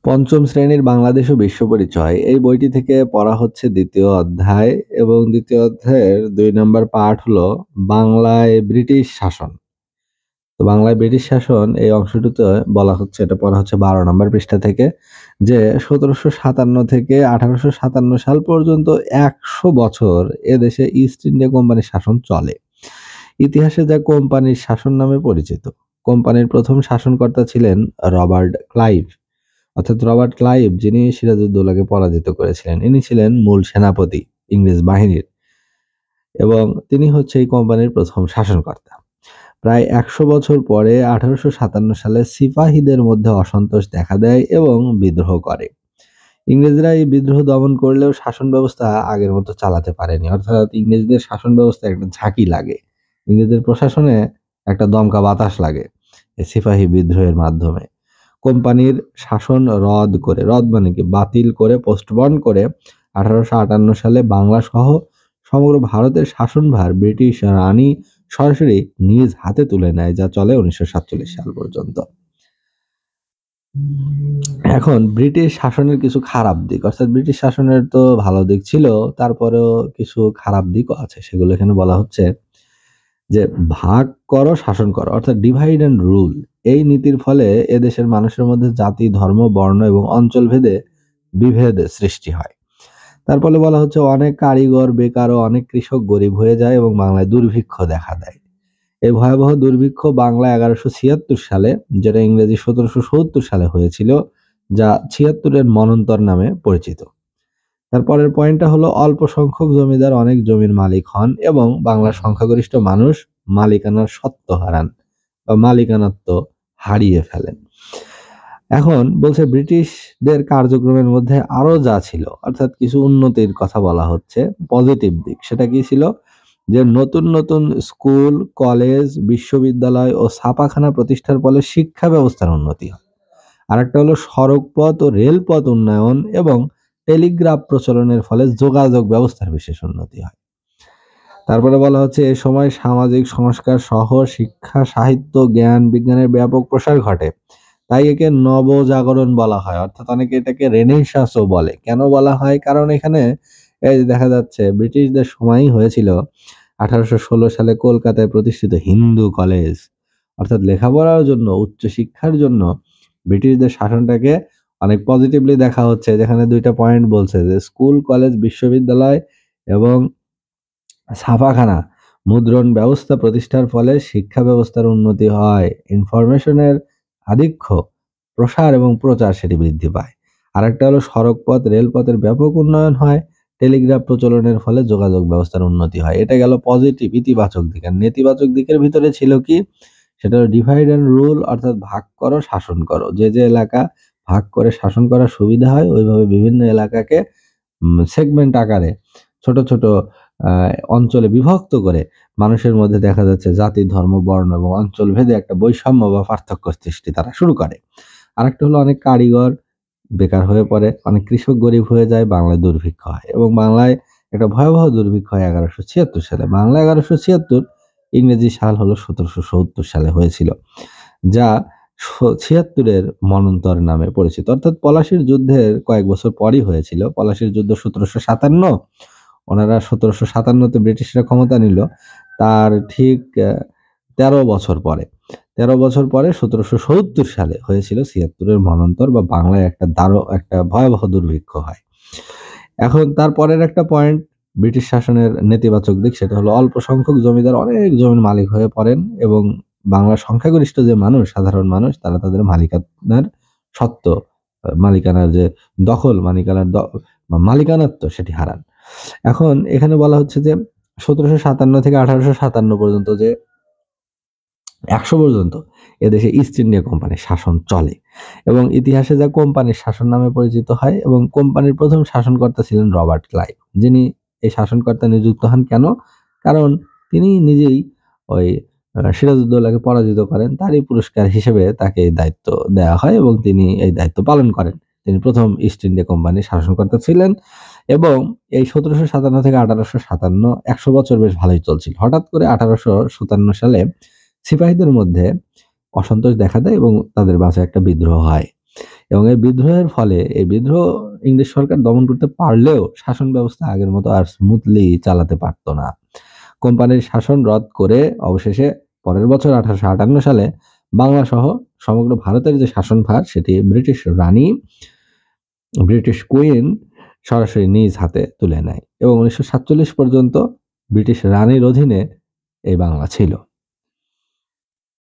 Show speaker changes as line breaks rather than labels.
পঞ্চম শ্রেণীর বাংলাদেশ ও বিশ্ব পরিচয় এই বইটি থেকে পড়া হচ্ছে দ্বিতীয় অধ্যায়, এবং দ্বিতীয় অধ্যায়ের ২ নম্বর পাঠ হলো বাংলায় ব্রিটিশ শাসন। তো বাংলায় ব্রিটিশ শাসন এই অংশটিতে বলা হচ্ছে, এটা পড়া হচ্ছে ১২ নম্বর পৃষ্ঠা থেকে, যে ১৭৫৭ থেকে ১৮৫৭ সাল পর্যন্ত ১০০ বছর এদেশে ইস্ট ইন্ডিয়া কোম্পানির শাসন চলে। ইতিহাসে যা কোম্পানির শাসন নামে পরিচিত। কোম্পানির প্রথম শাসনকর্তা ছিলেন রবার্ট ক্লাইভ। অর্থাৎ রবার্ট ক্লাইভ, যিনি সিরাজউদ্দৌলাকে পরাজিত করেছিলেন, ইনি ছিলেন মূল সেনাপতি ইংরেজ বাহিনীর, এবং তিনি হচ্ছে এই কোম্পানির প্রথম শাসনকর্তা। প্রায় ১০০ বছর পরে ১৮৫৭ সালে সিপাহীদের মধ্যে অসন্তোষ দেখা দেয় এবং বিদ্রোহ করে। ইংরেজরা এই বিদ্রোহ দমন করলেও শাসন ব্যবস্থা আগের মতো চালাতে পারেনি। অর্থাৎ ইংরেজদের শাসন ব্যবস্থায় একটা ঝাঁকি লাগে, ইংরেজদের প্রশাসনে একটা দমকা বাতাস লাগে এই সিপাহী বিদ্রোহের মাধ্যমে। কোম্পানির শাসন রদ মানে কি বাতিল করে, পোস্টপন্ড করে ১৮৫৮ সালে বাংলা সহ সমগ্র ভারতের শাসনভার ব্রিটিশ রানী সরাসরি নিজ হাতে তুলে নেয়, যা চলে ১৯৪৭ সাল পর্যন্ত। এখন ব্রিটিশ শাসনের কিছু খারাপ দিক, অর্থাৎ ব্রিটিশ শাসনের তো ভালো দিক ছিল, তারপরেও কিছু খারাপ দিকও আছে, সেগুলো এখানে বলা হচ্ছে। যে ভাগ করো, শাসন করো, অর্থাৎ ডিভাইড অ্যান্ড রুল, এই নীতির ফলে এদেশের মানুষের মধ্যে জাতি, ধর্ম, বর্ণ এবং অঞ্চল ভেদে বিভেদ সৃষ্টি হয়। তার ফলে বলা হচ্ছে অনেক কারিগর বেকার ও অনেক কৃষক গরিব হয়ে যায় এবং বাংলায় দুর্ভিক্ষ দেখা দেয়। এই ভয়াবহ দুর্ভিক্ষ বাংলায় ১১৭৬ সালে, যেটা ইংরেজি ১৭৭০ সালে হয়েছিল, যা ৭৬-এর মন্বন্তর নামে পরিচিত। তারপরের পয়েন্টটা হলো অল্প সংখ্যক জমিদার অনেক জমির মালিক হন এবং বাংলার সংখ্যাগরিষ্ঠ মানুষ মালিকানার সত্ত্ব হারান বা মালিকানাত্ব হারিয়ে ফেলেন। এখন বলছে ব্রিটিশদের কার্যক্রমের মধ্যে আরো যা ছিল, অর্থাৎ কিছু উন্নতির কথা বলা হচ্ছে, পজিটিভ দিক, সেটা কি ছিল? যে নতুন নতুন স্কুল, কলেজ, বিশ্ববিদ্যালয় ও ছাপাখানা প্রতিষ্ঠার ফলে শিক্ষা ব্যবস্থার উন্নতি হয়। আরেকটা হলো সড়কপথ ও রেলপথ উন্নয়ন এবং টেলিগ্রাফ প্রচলনের ফলে যোগাযোগ ব্যবস্থার বিশেষ উন্নতি হয়। তারপরে বলা হচ্ছে এ সময় সামাজিক সংস্কার সহ শিক্ষা, সাহিত্য, জ্ঞান, বিজ্ঞানের ব্যাপক প্রসার ঘটে। তাই একে নবজাগরণ বলা হয়, অর্থাৎ অনেকে এটাকে রেনেসাঁসও বলে। কেন বলা হয়? কারণ এখানে এই যে দেখা যাচ্ছে ব্রিটিশদের সময়ই হয়েছিল ১৮১৬ সালে কলকাতায় প্রতিষ্ঠিত হিন্দু কলেজ, অর্থাৎ লেখাপড়ার জন্য, উচ্চশিক্ষার জন্য ব্রিটিশদের শাসনটাকে অনেক পজিটিভলি দেখা হচ্ছে। যেখানে ২টা পয়েন্ট বলছে যে স্কুল, কলেজ, বিশ্ববিদ্যালয় এবং ছাপাখানা, মুদ্রণ ব্যবস্থা প্রতিষ্ঠার ফলে শিক্ষা ব্যবস্থার উন্নতি হয়। ইনফরমেশনের আধিক্য, প্রসার এবং প্রচার সেটি বৃদ্ধি পায়। আরেকটা হলো সড়কপথ, রেলপথের ব্যাপক উন্নয়ন হয়। টেলিগ্রাফ প্রচলনের ফলে যোগাযোগ ব্যবস্থার উন্নতি হয়। এটা গেল পজিটিভ, ইতিবাচক দিক। আর নেতিবাচক দিকের ভিতরে ছিল কি? সেটা হলো ডিভাইড অ্যান্ড রুল, অর্থাৎ ভাগ করো, শাসন করো। যে এলাকা ভাগ করে শাসন করার সুবিধা হয়, ওইভাবে বিভিন্ন এলাকাকে সেগমেন্ট আকারে ছোট ছোট অঞ্চলে বিভক্ত করে মানুষের মধ্যে দেখা যাচ্ছে জাতি, ধর্ম, বর্ণ এবং অঞ্চল ভেদে একটা বৈষম্য বা পার্থক্য সৃষ্টি তারা শুরু করে। আরেকটা হলো অনেক কারিগর বেকার হয়ে পড়ে, অনেক কৃষক গরিব হয়ে যায়, বাংলায় দুর্ভিক্ষ হয় এবং বাংলায় একটা ভয়াবহ দুর্ভিক্ষ হয় ১১৭৬ সালে। বাংলা ১১৭৬, ইংরেজি সাল হলো ১৭৭০ সালে হয়েছিল, যা ৭৬-এর মন্বন্তর নামে পরিচিত। অর্থাৎ পলাশীর যুদ্ধের কয়েক বছর পরই হয়েছিল। পলাশীর যুদ্ধ ১৭৫৭, ওনারা ১৭৫৭-তে ব্রিটিশরা ক্ষমতা নিল। তার ঠিক ১৩ বছর পরে ১৩ বছর পরে ১৭৭০ সালে হয়েছিল ৭৬-এর মন্বন্তর, বা বাংলায় একটা ভয়াবহ দুর্ভিক্ষ হয়। এখন তারপরের একটা পয়েন্ট ব্রিটিশ শাসনের নেতিবাচক দিক, সেটা হলো অল্প সংখ্যক জমিদার অনেক জমির মালিক হয়ে পড়েন এবং বাংলার সংখ্যাগরিষ্ঠ যে মানুষ, সাধারণ মানুষ, তারা তাদের মালিকানার সত্ত্ব, মালিকানার যে দখল, মালিকানাত্ব সেটি হারান। এখন এখানে বলা হচ্ছে যে ১৭৫৭ থেকে ১৮৫৭ পর্যন্ত, যে ১০০ পর্যন্ত এদেশে ইস্ট ইন্ডিয়া কোম্পানির শাসন চলে এবং ইতিহাসে যা কোম্পানির শাসন নামে পরিচিত হয়, এবং কোম্পানির প্রথম শাসনকর্তা ছিলেন রবার্ট ক্লাইভ, যিনি এই শাসনকর্তা নিযুক্ত হন কেন? কারণ তিনি নিজেই ওই সিরাজউদ্দৌলাকে পরাজিত করেন, তারই পুরস্কার হিসেবে তাকে এই দায়িত্ব দেওয়া হয় এবং তিনি এই দায়িত্ব পালন করেন। তিনি প্রথম ইস্ট ইন্ডিয়া কোম্পানির শাসনকর্তা ছিলেন এবং এই ১৭৫৭ থেকে ১৮৫৭, ১০০ বছর বেশ ভালোই চলছিল। হঠাৎ করে ১৮৫৭ সালে সিপাহীদের মধ্যে অসন্তোষ দেখা দেয় এবং তাদের মাঝে একটা বিদ্রোহ হয়। এবং এই বিদ্রোহের ফলে এই বিদ্রোহ ইংরেজ সরকার দমন করতে পারলেও শাসন ব্যবস্থা আগের মতো আর স্মুথলি চালাতে পারত না। কোম্পানির শাসন রদ করে অবশেষে পরের বছর 1858 সালে বাংলা সহ সমগ্র ভারতের যে শাসনভার সেটি ব্রিটিশ কুইন সরাসরি নিজ হাতে তুলে নেয় এবং 1947 পর্যন্ত ব্রিটিশ রানীর অধীনে এই বাংলা ছিল।